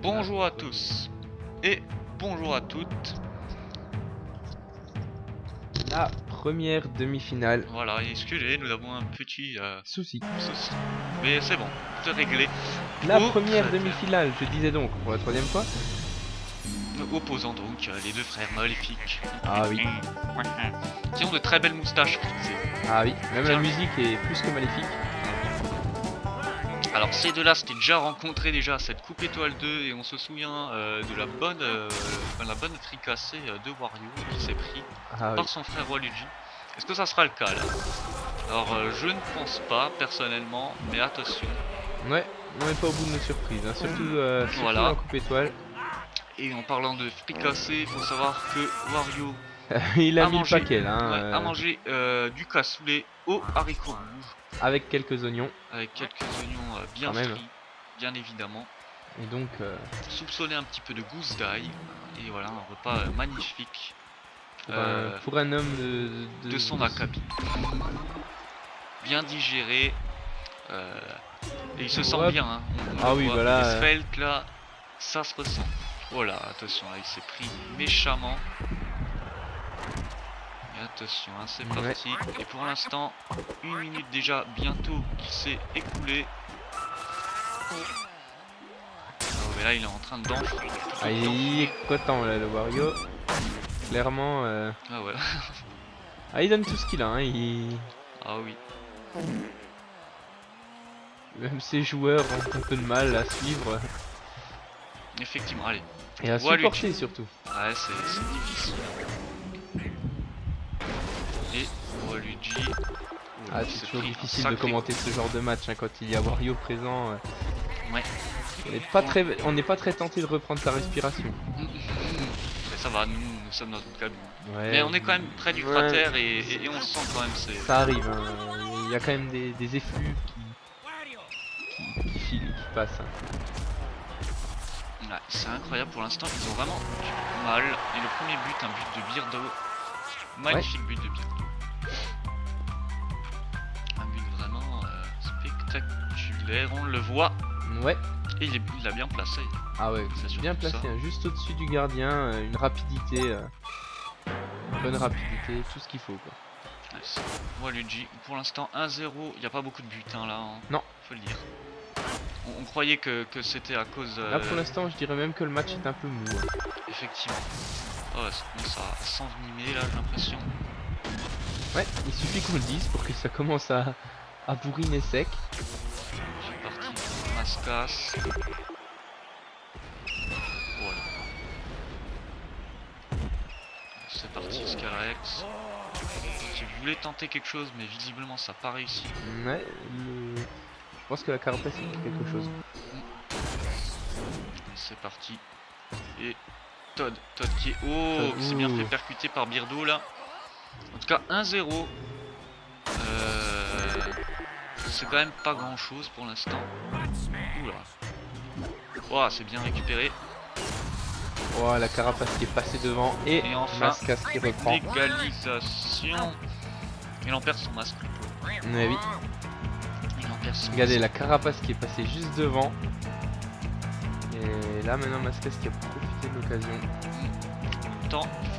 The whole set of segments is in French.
Bonjour à tous et bonjour à toutes. La première demi-finale. Voilà, excusez, nous avons un petit Souci. souci. Mais c'est bon, tout est réglé. La Oh, première très bien. demi-finale, je disais donc, pour la troisième fois. Nous opposons donc les deux frères maléfiques. Ah oui. Qui ont de très belles moustaches. Ah oui, même la Tiens. musique est plus que maléfique. Alors ces deux-là s'étaient déjà rencontrés déjà à cette Coupe Étoile 2 et on se souvient de la bonne fricassée de Wario qui s'est pris Ah oui. par son frère Waluigi. Est-ce que ça sera le cas là? Alors je ne pense pas personnellement, mais attention. Ouais, on n'est pas au bout de nos surprises, hein. surtout Voilà. en coupe étoile. Et en parlant de fricassé, il faut savoir que Wario Il a a mis mangé, le paquet là, hein, a mangé du cassoulet au haricot rouge avec quelques oignons. avec quelques oignons bien Quand même. frits, bien évidemment. Et donc, Soupçonner un petit peu de gousse d'ail. Et voilà, un repas magnifique pour un homme de son acabit. Bien digéré. Et il se sent Ouais. bien. Hein. On Ah le oui, voit. voilà, Il est svelte là, ça se ressent. Voilà, attention, là, il s'est pris méchamment. Et attention, hein, c'est Ouais. parti. Et pour l'instant, 1 minute déjà bientôt qui s'est écoulée. Oh, mais là, il est en train de danser. ah, il est content là, le Wario. Clairement, Ah ouais. ah, il donne tout ce qu'il a, hein. Ah oui. Même ses joueurs ont un peu de mal à suivre Effectivement, allez. et à Waluigi. supporter surtout. Ouais, c'est difficile. Et Waluigi. Ah, c'est toujours difficile de commenter ce genre de match hein, quand il y a Wario présent. Ouais. On n'est pas très tenté de reprendre sa respiration. Mais ça va, nous sommes dans notre cabine. Ouais, Mais on est quand même près du ouais. cratère et on sent quand même c'est. Ça arrive, hein. Il y a quand même des effluves qui filent, qui passent. Hein. Ouais, c'est incroyable pour l'instant, ils ont vraiment du mal. Et le premier but, un but de Birdo. Magnifique but de Birdo. Un but vraiment spectaculaire, on le voit. Ouais. Et il l'a bien placé. Ah ouais, C'est surtout bien placé, ça. hein, juste au-dessus du gardien, une rapidité, une bonne rapidité, tout ce qu'il faut quoi. Nice. Waluigi, pour l'instant 1-0, il n'y a pas beaucoup de buts hein, là, hein. Non. Faut le dire. On croyait que c'était à cause... Là pour l'instant je dirais même que le match est un peu mou. Hein. Effectivement. Oh, ça commence à s'envenimer là, j'ai l'impression. Ouais, il suffit qu'on le dise pour que ça commence à bourriner sec. C'est parti, Mascas. Voilà. C'est parti, Scarex. Je voulais tenter quelque chose, mais visiblement ça n'a pas réussi. Ouais, je pense que la carapace c'est quelque chose. C'est parti. Et Todd qui est... Oh, qui s'est bien fait percuter par Birdo là. En tout cas 1-0. C'est quand même pas grand chose pour l'instant. Oula. Oh, c'est bien récupéré. Oh, la carapace qui est passée devant et enfin, Mascas qui reprend. Légalisation. Il en perd son masque. Ouais, oui. Il en perd son Regardez masque. la carapace qui est passée juste devant. Et là maintenant Mascas qui a profité de l'occasion. En même temps, il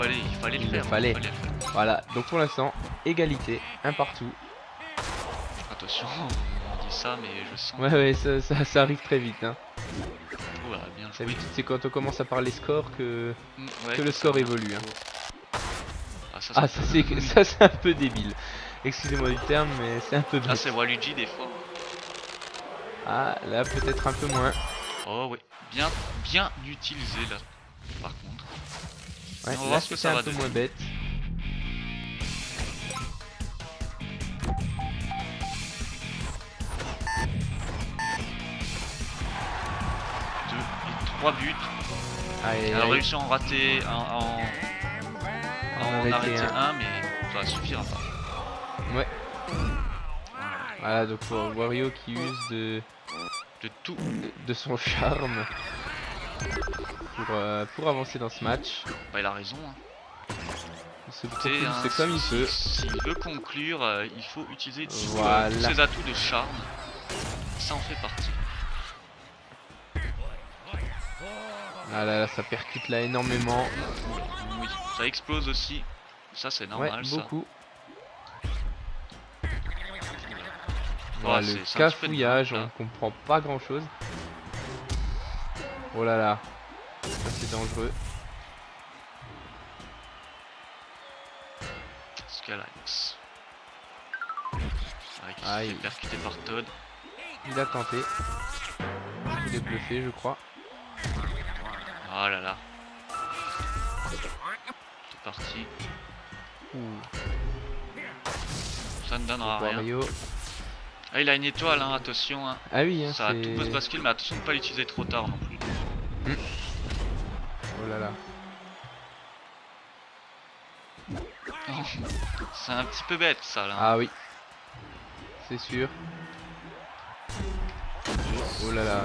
fallait le faire. Fallait. Voilà, donc pour l'instant, égalité, un partout. Attention, on dit ça, mais je sens. Ouais, ça arrive très vite. Hein. Oula, bien joué. D'habitude, c'est quand on commence à parler score que Ouais, le score évolue. Hein. Ah, ça c'est un peu débile. Excusez-moi du terme, mais c'est un peu ah, bête. c'est Waluigi des fois. Ah, là peut-être un peu moins. Oh, ouais. Bien utilisé là, par contre. Ouais, on va là voir ce que c'était ça un va peu donner. moins bête. Deux et 3 buts. Allez, Elle a réussi à en rater en arrêter un, mais ça suffira pas. Ouais. Voilà, donc Wario qui use de tout. De son charme pour avancer dans ce match. Bah, il a raison. Hein. C'est Hein, comme il peut. S'il veut conclure, il faut utiliser tous ses atouts de charme. Ça en fait partie. Ah là là, ça percute là énormément. Oui, ça explose aussi. Ça c'est normal Ouais, ça. beaucoup. Ouais, Voilà, le c'est un petit peu de cafouillage, mal, on là. comprend pas grand chose. Oh là là, ça c'est dangereux. Scalax. Ouais, qui se fait Aïe. percuter par Todd. Il a tenté. Il est bluffé, je crois. Oh là là. C'est parti. Ouh, Ça ne donnera rien. Wario. Ah, il a une étoile, hein, attention. Hein. Ah oui, hein, Ça tout peut se c'est... basculer, mais attention de ne pas l'utiliser trop tard non plus. Oh là là. C'est un petit peu bête ça là. Ah oui. C'est sûr. Oh là là.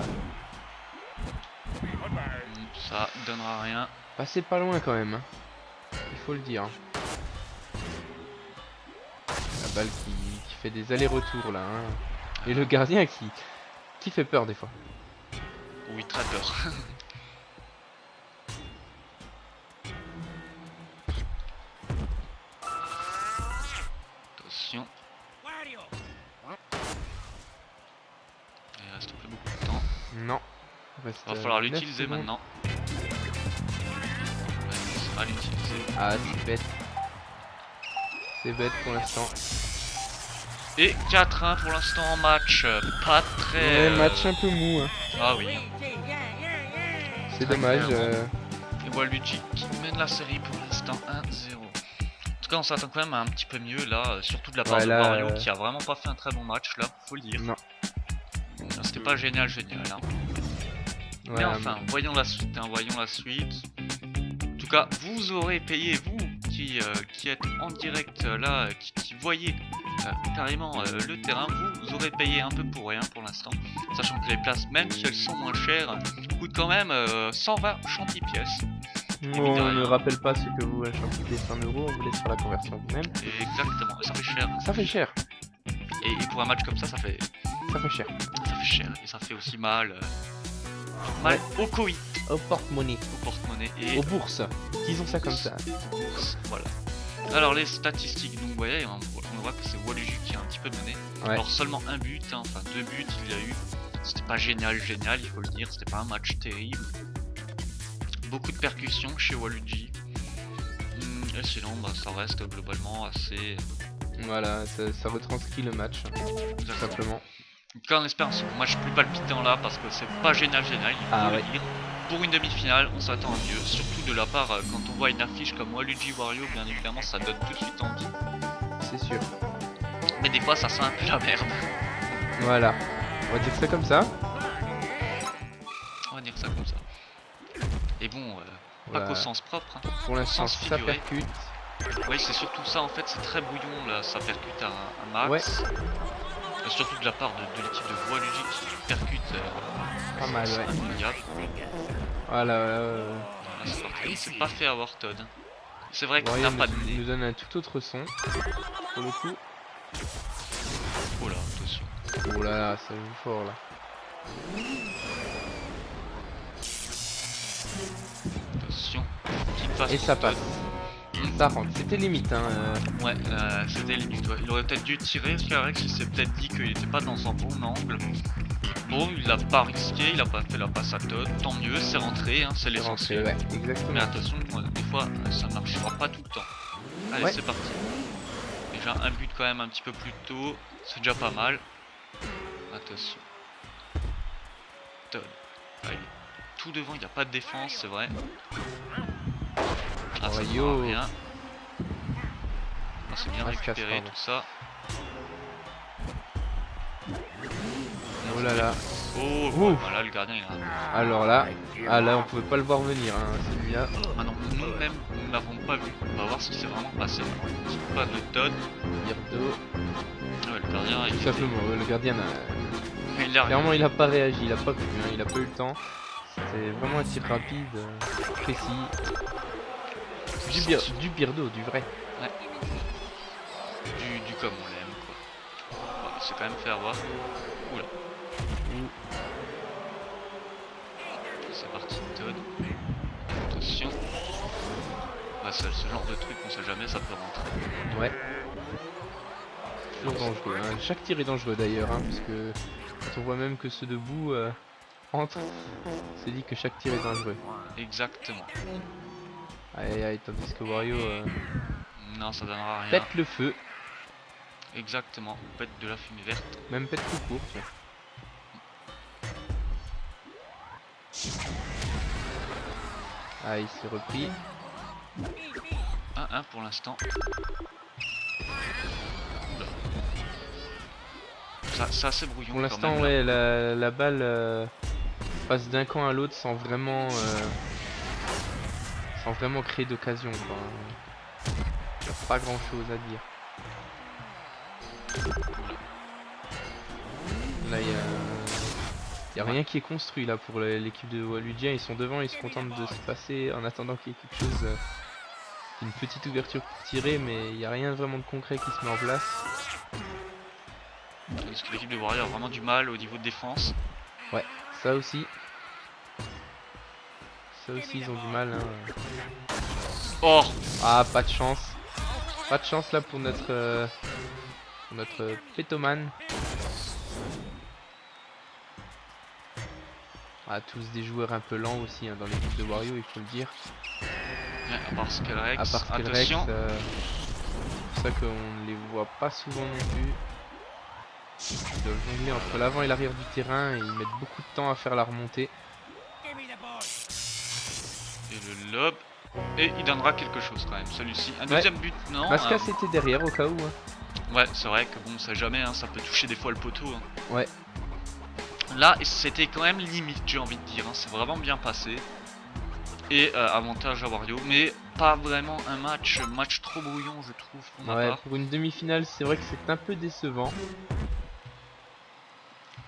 Ça donnera rien. Passez pas loin quand même. Hein. Il faut le dire. La balle qui fait des allers-retours là. Hein. Et le gardien qui fait peur des fois. Oui, très peur. Attention. Il reste plus beaucoup de temps. Non. Il reste, Va falloir 9 l'utiliser secondes. maintenant. Ouais, il sera l'utiliser. Ah, c'est bête. C'est bête pour l'instant. Et 4-1 pour l'instant en match. Pas très. Ouais, match un peu mou. Hein. Ah oui. C'est Très dommage. clairement. Et Waluigi qui mène la série pour l'instant 1-0. En tout cas, on s'attend quand même à un petit peu mieux là, surtout de la part Ouais, de là, Mario qui a vraiment pas fait un très bon match là, faut le dire. Non. C'était pas génial. Hein. Ouais, Mais enfin, voyons la suite, hein, voyons la suite. En tout cas, vous aurez payé, vous qui êtes en direct là, qui voyez carrément le terrain, vous aurez payé un peu pour rien pour l'instant. Sachant que les places, même si elles sont moins chères, coûtent quand même 120 chantilly pièces. on de ne rien. rappelle pas ce que vous achetez 100 €, on vous laisse faire la conversion vous-même. Et exactement, ça fait cher. Ça fait cher. Et pour un match comme ça fait cher. cher. Et ça fait aussi mal. Mal au coït, Au porte-monnaie. au porte-monnaie et Aux bourses. Disons ça comme ça. bourse, voilà. Alors les statistiques, donc vous voyez, on voit que c'est Waluigi qui a un petit peu mené. Ouais. Alors seulement un but, hein, enfin 2 buts il a eu. C'était pas génial, il faut le dire, c'était pas un match terrible. Beaucoup de percussions chez Waluigi. Et sinon bah, ça reste globalement assez... Voilà, ça retranscrit le match. Tout simplement. En tout cas on espère un match plus palpitant là parce que c'est pas génial, il faut Ah le ouais. dire. Pour une demi-finale, on s'attend à mieux, surtout de la part quand on voit une affiche comme Waluigi Wario, bien évidemment ça donne tout de suite envie. C'est sûr. Mais des fois ça sent un peu la merde. Voilà. On va dire ça comme ça. On va dire ça comme ça. Et bon, pas Voilà. qu'au sens propre. Hein. Pour l'instant, sens ça figuré. percute. Oui, c'est surtout ça en fait, c'est très bouillon là, ça percute un max. Surtout de la part de l'équipe de Waluigi qui percute. Pas mal, c'est ouais. incroyable. Voilà. Voilà, c'est parti. Il s'est pas fait avoir Todd. C'est vrai qu'il Wario n'a pas de nous nez. donne un tout autre son. Pour le coup. Oh là, attention. Oh là là, ça joue fort là. Attention. Petite passe Et pour ça Todd. passe. Ça rentre. C'était limite, hein. Ouais, c'était limite. Ouais. Il aurait peut-être dû tirer, parce qu'Alex il s'est peut-être dit qu'il était pas dans un bon angle. Bon, il l'a pas risqué, il a pas fait la passe à Todd. Tant mieux, c'est rentré, hein, c'est C'est rentré, l'essentiel. ouais, Mais exactement. attention, des fois ça marchera pas tout le temps. Allez, Ouais. c'est parti. Déjà un but quand même un petit peu plus tôt, c'est déjà pas mal. Attention. Todd. Ah, il est tout devant, il n'y a pas de défense, c'est vrai. Ah, ça ne Wario. fera rien. Ah, c'est bien Ah, se casse, récupéré pardon. tout ça. Oh là là. Oh, Ouh. voilà, le gardien il a... Alors là, on pouvait pas le voir venir, hein, celui-là. Ah non, nous-mêmes, nous n'avons pas vu. On va voir ce qui s'est vraiment passé. Petite passe de Todd. Birdo. Ouais, le gardien, il Tout simplement, le gardien il a clairement il a pas réagi, il a pas vu, hein, il a pas eu le temps. C'était vraiment un tir rapide, précis. Du Birdo, du vrai. du comme on l'aime quoi. Bon, il s'est quand même fait avoir. Oula. C'est parti Todd. après ce genre de truc, on sait jamais, ça peut rentrer. Ouais. Toujours dangereux, hein. Chaque tir est dangereux d'ailleurs, hein, puisque quand on voit même que ceux debout entrent, on se dit que chaque tir est dangereux. Exactement. Aïe aïe, tandis que Wario Non, ça donnera rien. pète le feu, Exactement, pète de la fumée verte. même pète tout court. Tiens. Ah, il s'est repris. 1-1 pour l'instant. C'est assez brouillon. Pour quand l'instant, même, ouais, la balle passe d'un camp à l'autre sans vraiment créer d'occasion, quoi. Il n'y a pas grand chose à dire. Là, il y a rien qui est construit là pour l'équipe de Waluigi. Ils sont devant, ils se contentent de se passer en attendant qu'il y ait quelque chose, une petite ouverture pour tirer, mais il n'y a rien vraiment de concret qui se met en place. Parce que l'équipe de Wario a vraiment du mal au niveau de défense. Ouais, ça aussi. Ça aussi, ils ont du mal. Hein. Oh, Ah, pas de chance. Pas de chance là pour notre pétoman. Ah, tous des joueurs un peu lents aussi hein, dans l'équipe de Wario, il faut le dire. ouais, à part Skullrex, À part Skullrex, attention. c'est pour ça qu'on ne les voit pas souvent non plus. Ils doivent jongler entre l'avant et l'arrière du terrain et ils mettent beaucoup de temps à faire la remontée. Et le lob. Et il donnera quelque chose quand même, celui-ci. Un Ouais. deuxième but, non. Masca c'était derrière au cas où. Hein. Ouais, c'est vrai que bon, on sait jamais, hein, ça peut toucher des fois le poteau. Hein. Ouais. Là, c'était quand même limite, j'ai envie de dire. Hein. C'est vraiment bien passé. Et avantage à Wario. Mais pas vraiment un match trop brouillon, je trouve, pour ma Ouais, part. pour une demi-finale, c'est vrai que c'est un peu décevant.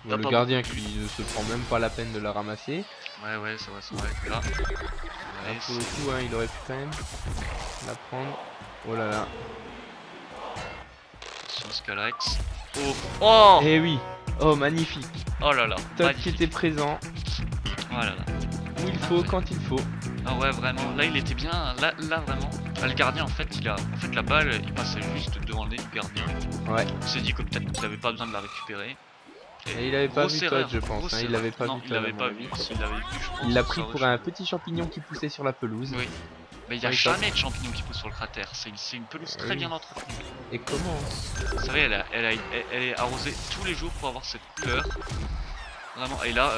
T'as Le pas gardien beaucoup de qui ne se prend même pas la peine de la ramasser. Ouais, c'est vrai que là. Là, Ouais, pour le coup, hein, il aurait pu quand même la prendre. Oh là là. sur Skullrex. Oh, oh, Eh oui. Oh, magnifique. oh là là. Todd qui Magnifique. était présent Oh là là. où il faut, quand il faut. Ah ouais, vraiment. Là, il était bien. Là vraiment. Là, le gardien, en fait, la balle, il passait juste devant les gardiens. Ouais. On s'est dit que peut-être qu'il avait pas besoin de la récupérer. Et il avait pas grosse vu erreur, Todd, je pense. grosse Hein, il erreur. l'avait pas Non, vu il Todd. à l'avait mon pas avis. vu. S'il l'avait vu, je pense. Il l'a que pris ça pour aurait un petit champignon qui poussait sur la pelouse. Oui. Mais il n'y a Ouais, jamais de champignons qui poussent sur le cratère. C'est une pelouse très Oui. bien entretenue. Et comment? Vous savez, elle est arrosée tous les jours pour avoir cette couleur. Vraiment. Et là,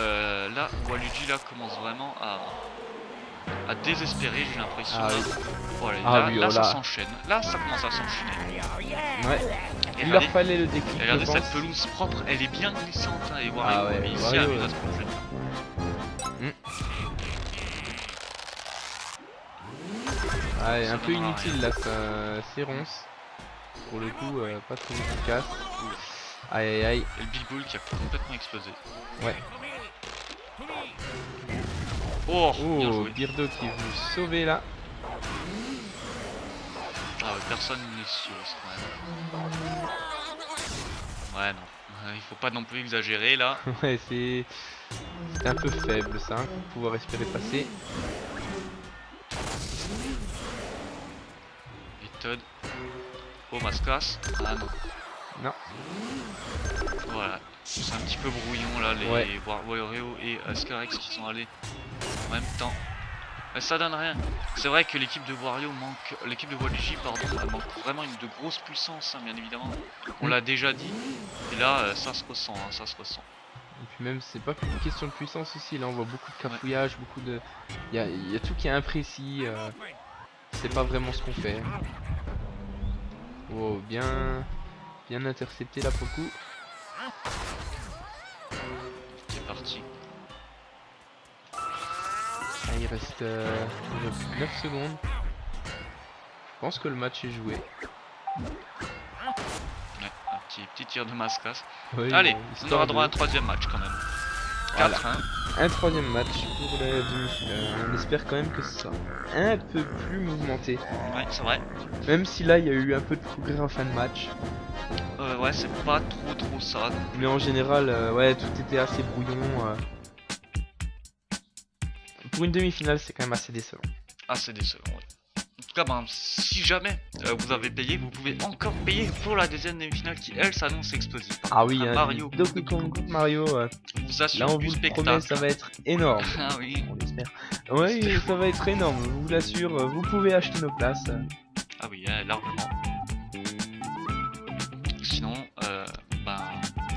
Waluigi là commence vraiment à désespérer, j'ai l'impression. Ah oui. Voilà, Ah là, oui, là oh ça là. s'enchaîne. Là, ça commence à s'enchaîner. Ouais. Et Il leur regardez, fallait le déclic, je regardez pense. cette pelouse propre, elle est bien glissante. Hein, et Wario Ah ouais, a réussi Wario, à ouais. se plonger. Ouais, Ça un peu donnera inutile là, c'est ronce. Pour le coup, pas très efficace. Aïe aïe aïe. Et le Big Bull qui a complètement explosé. Ouais. Oh, bien Oh, joué. Birdo qui est venu sauver là. Ah ouais, personne n'est sûr quand même. Ouais, non. Il faut pas non plus exagérer là. Ouais, c'est un peu faible ça, hein, pour pouvoir espérer passer. Et Todd. Oh, Mascas. Ah non. Non. Voilà. C'est un petit peu brouillon là, les Ouais. Wario et Skullrex qui sont allés en même temps. Mais ça donne rien. C'est vrai que l'équipe de Wario manque. L'équipe de Waluigi, pardon, elle manque vraiment de grosse puissance, hein, bien évidemment. On l'a déjà dit. Et là, ça se ressent, hein, ça se ressent. Et puis même, c'est pas qu'une question de puissance aussi. Là, on voit beaucoup de cafouillage, beaucoup de. Il y a tout qui est imprécis. C'est pas vraiment ce qu'on fait. Wow, bien intercepté là pour le coup. C'est parti. Ah, il reste 9 secondes. Je pense que le match est joué. Ouais, un petit tir de Mascas. Oui, Allez, on histoire aura de- droit à un troisième match quand même. Voilà. 4-1. Un troisième match pour la demi-finale. On espère quand même que ce sera un peu plus mouvementé. Ouais, c'est vrai. Même si là, il y a eu un peu de progrès en fin de match. Ouais, c'est pas trop ça. Mais en général, ouais, tout était assez brouillon. Pour une demi-finale, c'est quand même assez décevant. Ah, c'est décevant, ouais. cas, ben, si jamais vous avez payé, vous pouvez encore payer pour la deuxième demi-finale qui, elle, s'annonce explosive. Ah oui, Un hein, Mario Donkey Kong contre Mario, vous là assure on du vous le spectacle. promet, ça va être énorme. Ah oui, On l'espère. Oui, ça va être énorme, je vous l'assure, vous pouvez acheter nos places. ah oui, largement. Sinon, ben,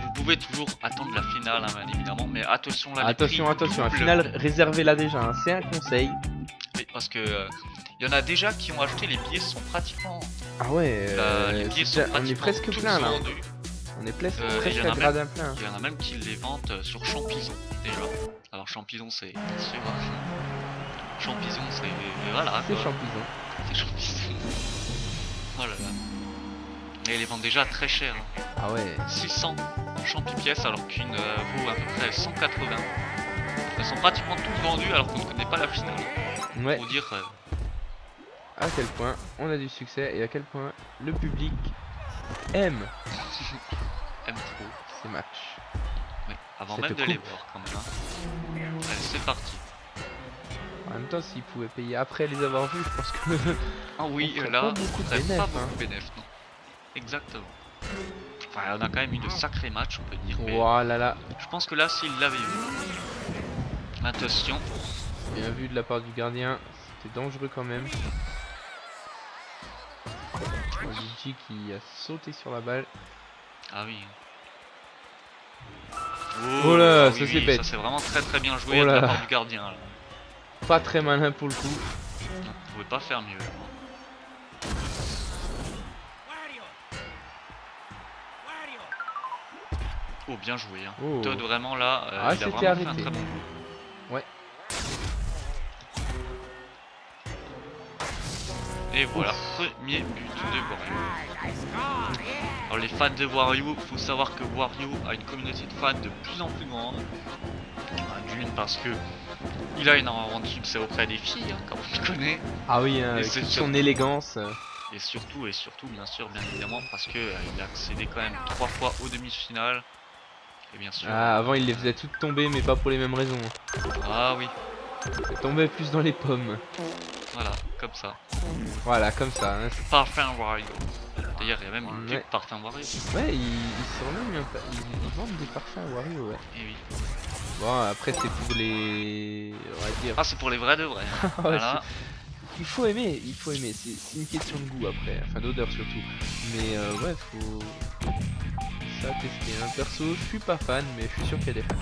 vous pouvez toujours attendre la finale, hein, bien évidemment, mais attention là, les Attention, prix attention, la doublent. finale, réservez-la déjà, hein, c'est un conseil. Oui, parce que il y en a déjà qui ont acheté, les billets sont pratiquement... Ah ouais, les billets c'est sont déjà- on est pratiquement presque tous plein là. vendus. On est presque, il y en à a même- gradin plein. Il y en a même qui les vendent sur Champison déjà. Alors Champison c'est bien sûr. Champison c'est voilà. C'est quoi. champison. C'est Champison. Oh là là. Et ils les vendent déjà très cher. Hein. Ah ouais. 600 champi-pièces alors qu'une vaut à peu près 180. Elles sont pratiquement toutes vendues alors qu'on ne connaît pas la finale. Ouais. Pour dire À quel point on a du succès et à quel point le public aime aime trop. ces matchs. Oui, avant Cette même de les coupe. voir quand même. Hein. Allez, c'est parti. En même temps, s'ils pouvaient payer après les avoir vus, je pense que Ah oui, on ferait là, pas beaucoup de on ferait bénéf, pas hein. beaucoup de bénéf, non. Exactement. Enfin, on a quand même eu de sacrés matchs, on peut dire. Mais voilà là, je pense que là, s'il l'avait eu. Attention. bien vu de la part du gardien, c'était dangereux quand même. Luigi qui a sauté sur la balle. Ah oui. Oh là, oui, ça oui, c'est bête. Ça c'est vraiment très très bien joué Oh de là la là. part du gardien. Là. Pas très malin pour le coup. Non, vous pouvez pas faire mieux. Oh, bien joué. Hein. Oh. Todd, vraiment là, Ah, il a c'était vraiment fait un arrêté. très bon jeu. Ouais. Et voilà, premier but de Wario. Alors les fans de Wario, faut savoir que Wario a une communauté de fans de plus en plus grande. D'une parce que il a énormément de succès auprès des filles, hein, comme on le connaît. Ah oui, hein, Et avec c'est toute sûr. son élégance. Et surtout, bien sûr, bien évidemment, parce que il a accédé quand même 3 fois aux demi-finales. Et bien sûr. Ah, avant il les faisait toutes tomber, mais pas pour les mêmes raisons. Ah oui, Elles tombaient plus dans les pommes. voilà, comme ça. Voilà, comme ça. Hein. Parfum Wario. D'ailleurs, il y a même une pub Ouais. Parfum Wario. Ouais, ils surnomment, ils vendent des parfums Wario, ouais. Et oui. Bon, après c'est pour les... on va dire... Ah, c'est pour les vrais de vrais. Hein. Ouais, Voilà. il faut aimer, c'est une question de goût après, enfin d'odeur surtout. Mais ouais, faut ça tester. Hein. Perso, je suis pas fan, mais je suis sûr qu'il y a des fans.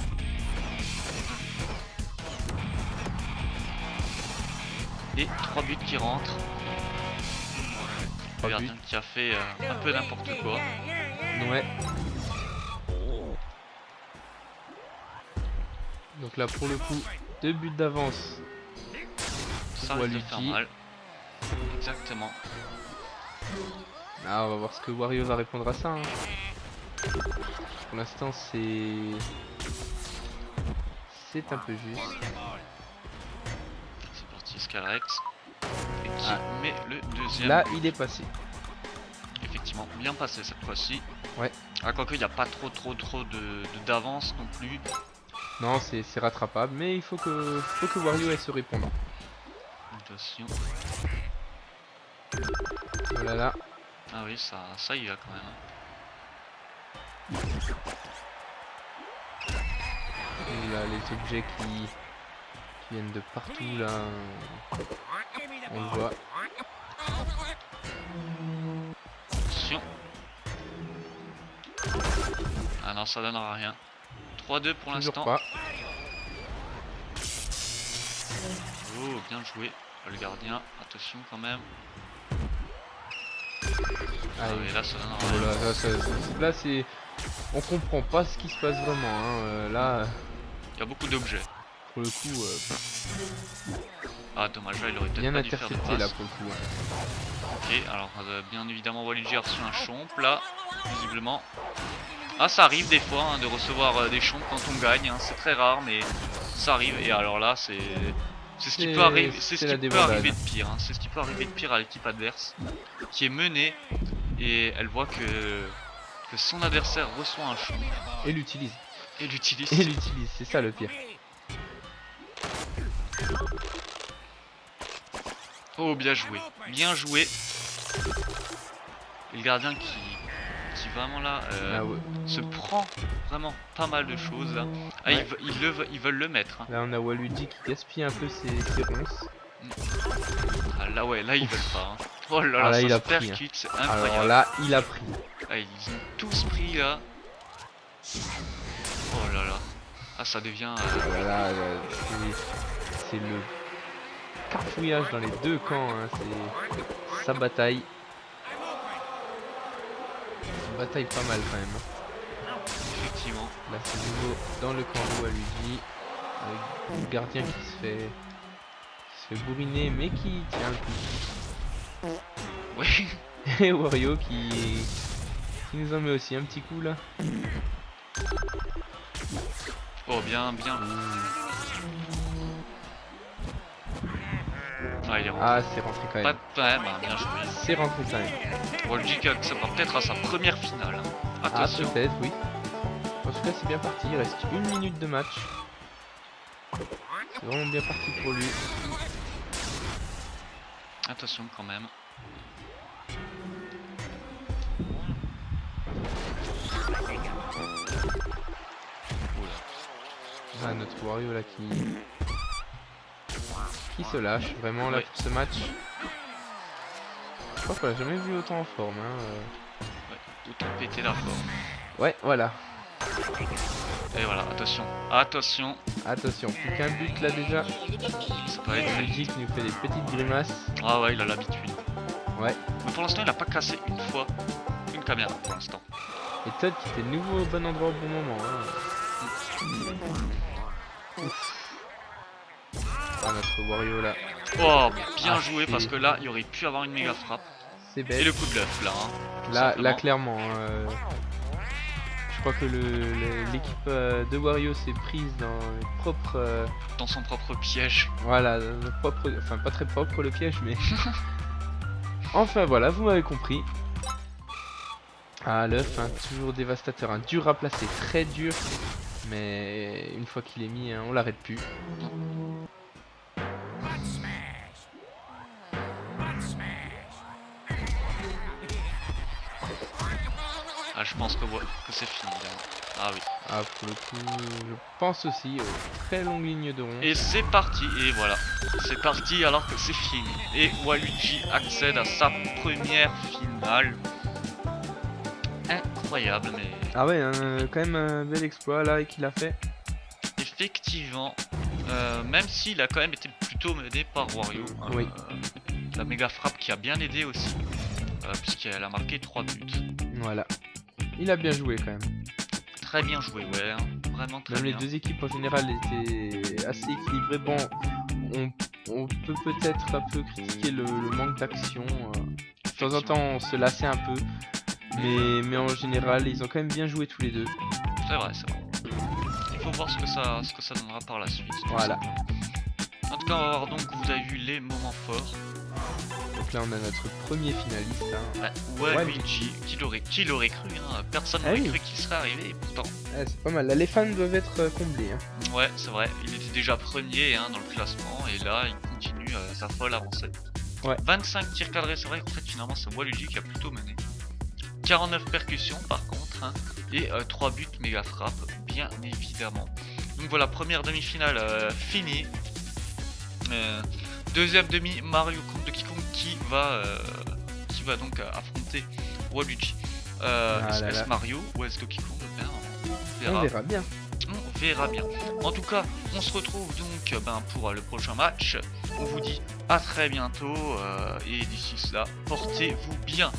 Et 3 buts qui rentrent. Le 3 gardien buts. qui a fait un peu n'importe quoi. Ouais. Donc là pour le coup, 2 buts d'avance. Ça Pour risque de faire Waluigi. mal. Exactement. Ah, on va voir ce que Wario va répondre à ça. Hein. Pour l'instant c'est un peu juste. C'est parti, Scarex. Et qui Ah. met le deuxième. Là il est passé. Effectivement, bien passé cette fois-ci. Ouais. Ah, quoique, il n'y a pas trop d'avance non plus. Non, c'est rattrapable, mais il faut que Wario ait ce répondant. Attention. Voilà là. Ah oui, ça y va quand même. Et là, les objets qui viennent de partout là, on le voit. Attention. Ah non, ça donnera rien. 3-2 pour Toujours l'instant. pas. Oh, bien joué. Le gardien, attention quand même. Ah Allez. oui, là ça donnera rien. Voilà, là c'est, on comprend pas ce qui se passe vraiment. Hein. Là, Il y a beaucoup d'objets. pour le coup, Ah dommage, là il aurait peut-être bien pas dû faire de intercepté là passe. pour le coup. Hein. Ok, alors bien évidemment Waluigi a reçu un chomp là, visiblement. Ah, ça arrive des fois hein, de recevoir des chomps quand on gagne, hein. C'est très rare mais ça arrive. Et alors là c'est ce qui peut arriver, c'est ce c'est la qui peut débandade. arriver de pire, hein. C'est ce qui peut arriver de pire à l'équipe adverse qui est menée et elle voit que son adversaire reçoit un chomp Et l'utilise. et l'utilise. Et l'utilise, c'est ça le pire. Oh, bien joué. Bien joué. Et le gardien qui vraiment là Ah ouais. se prend vraiment pas mal de choses là. Ah, Ouais. ils veulent le mettre. Hein. Là on a Waluigi qui gaspille un peu ses ronces. Ah, là ouais, là ils veulent pas. Hein. Oh là Ah, là, là, ça il se a pris, hein. percute, c'est incroyable. Alors là, il a pris. Ah, ils ont tous pris là. Oh là là. Ah, ça devient... Voilà, c'est le carfouillage dans les deux camps, hein. C'est sa bataille. Une bataille pas mal quand même. Hein. Effectivement. Là c'est nouveau dans le camp de Waluigi. Avec le gardien qui se fait bourriner mais qui tient le coup. Oui. Et Wario qui nous en met aussi un petit coup là. Oh, bien, bien. Ah, il est rentré. Ah, c'est rentré quand Pas même. de ouais, bah, bien joué. C'est rentré quand même. Waluigi qui accèdera peut-être à sa première finale. Hein. Ah, Attention. peut-être, oui. En tout cas, c'est bien parti. Il reste 1 minute de match. C'est vraiment bien parti pour lui. Attention quand même. Ah, notre Wario là qui se lâche vraiment là Oui. pour ce match. Je crois qu'on l'a jamais vu autant en forme. Hein. Ouais, autant péter la forme. Ouais, voilà. Et voilà, attention. Attention. Attention, plus qu'un but là déjà. Ça peut être... Luigi qui nous fait des petites grimaces. Ah ouais, il a l'habitude. Ouais. Mais pour l'instant, il a pas cassé une fois une caméra pour l'instant. Et Todd qui était de nouveau au bon endroit au bon moment. Hein. Ah, notre Wario là. Oh, bien Ah, joué parce que là, il aurait pu avoir une méga frappe. C'est Et bête. le coup de bluff là. Hein, tout Là simplement. clairement. Je crois que l'équipe de Wario s'est prise dans les propres. Dans son propre piège. Voilà, le propre, enfin pas très propre le piège, mais. Enfin voilà, vous m'avez compris. Ah, l'œuf, hein, toujours dévastateur, hein, dur à placer, très dur. Mais une fois qu'il est mis, hein, on l'arrête plus. Ah, je pense que c'est fini là. Ah oui. Ah, pour le coup, je pense aussi, très longue ligne de rond. Et c'est parti, et voilà. C'est parti alors que c'est fini. Et Waluigi accède à sa première finale. Incroyable, mais Ah ouais, quand même un bel exploit là qu'il a fait. effectivement, même s'il a quand même été plutôt mené par Wario. Oui. La méga frappe qui a bien aidé aussi, puisqu'elle a marqué 3 buts. Voilà. Il a bien joué quand même. Très bien joué, ouais, hein. Vraiment très Même les bien. deux équipes en général étaient assez équilibrées. Bon, on peut peut-être un peu critiquer le manque d'action. De temps en temps, on se lassait un peu. Mais en général, ils ont quand même bien joué tous les deux. C'est vrai, c'est vrai. Il faut voir ce que ça donnera par la suite. tout Voilà. simplement. En tout cas, on va voir donc, vous avez vu les moments forts. Donc là, on a notre premier finaliste. Hein. Ouais, Waluigi, qui l'aurait cru, hein. Personne Ah n'aurait oui. cru qu'il serait arrivé, et pourtant. Ah, c'est pas mal. Là, les fans doivent être comblés. Hein. Ouais, c'est vrai, il était déjà premier hein, dans le classement, et là, il continue sa folle avancée. Ouais. 25 tirs cadrés, c'est vrai qu'en fait, finalement, c'est Waluigi qui a plutôt mené. 49 percussions, par contre, hein, et 3 buts méga frappe, bien évidemment. Donc voilà, première demi-finale finie. Deuxième demi, Mario contre Donkey Kong qui va donc affronter Waluigi. Est-ce Mario ou est-ce Donkey Kong? On verra bien. On verra bien. En tout cas, on se retrouve donc pour le prochain match. On vous dit à très bientôt et d'ici cela, portez-vous bien.